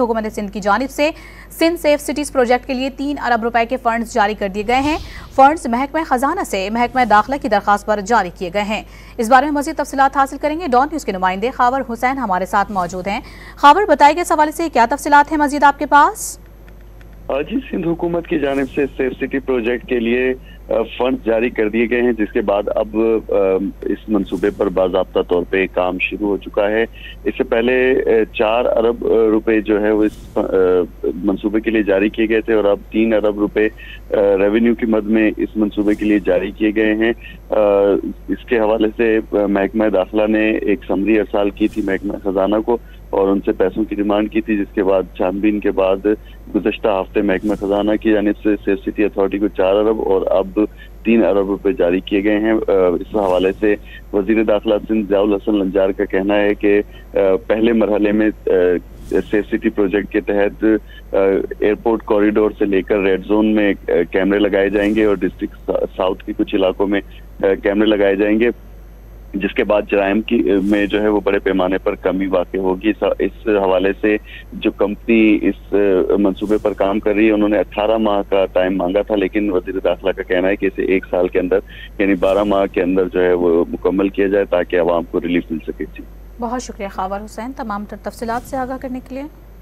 हुकूमत सिंध की जानिब से सिंध सेफ सिटीज प्रोजेक्ट के लिए 3 अरब रुपए के फंड्स जारी कर दिए गए हैं। फंड्स महकमा खजाना से महकमा दाखिला की दरखास्त पर जारी किए गए हैं। इस बारे में मजीद तफसीलात हासिल करेंगे। डॉन न्यूज के नुमाइंदे खावर हुसैन हमारे साथ मौजूद हैं। खावर, बताइए कि इस हवाले से क्या तफसीलात हैं मजीद आपके पास? जी, सिंध हुकूमत की जानिब से सेफ सिटी प्रोजेक्ट के लिए फंड जारी कर दिए गए हैं, जिसके बाद अब इस मंसूबे पर बाज़ाब्ता तौर पे काम शुरू हो चुका है। इससे पहले 4 अरब रुपए जो है वो इस मंसूबे के लिए जारी किए गए थे और अब 3 अरब रुपए रेवेन्यू की मद में इस मंसूबे के लिए जारी किए गए हैं। इसके हवाले से महकमा दाखिला ने एक समरी अरसाल की थी महकमा खजाना को और उनसे पैसों की डिमांड की थी, जिसके बाद छानबीन के बाद गुज़श्ता हफ्ते महकमा खजाना की जानिब से सेफ सिटी अथॉरिटी को 4 अरब और अब 3 अरब रुपए जारी किए गए हैं। इस हवाले से वजीर दाखिला सिंध ज़ियाउल हसन लंजार का कहना है कि पहले मरहले में सेफ सिटी प्रोजेक्ट के तहत एयरपोर्ट कॉरिडोर से लेकर रेड जोन में कैमरे लगाए जाएंगे और डिस्ट्रिक्ट साउथ के कुछ इलाकों में कैमरे लगाए जाएंगे, जिसके बाद जराइम की में जो है वो बड़े पैमाने पर कमी वाक़ई होगी। इस हवाले से जो कंपनी इस मंसूबे पर काम कर रही है, उन्होंने 18 माह का टाइम मांगा था, लेकिन वज़ीर दाखिला का कहना है कि इसे 1 साल के अंदर यानी 12 माह के अंदर जो है वो मुकम्मल किया जाए ताकि आवाम को रिलीफ मिल सके। जी, बहुत शुक्रिया खावर हुसैन तमाम तफसीलात से आगाह करने के लिए।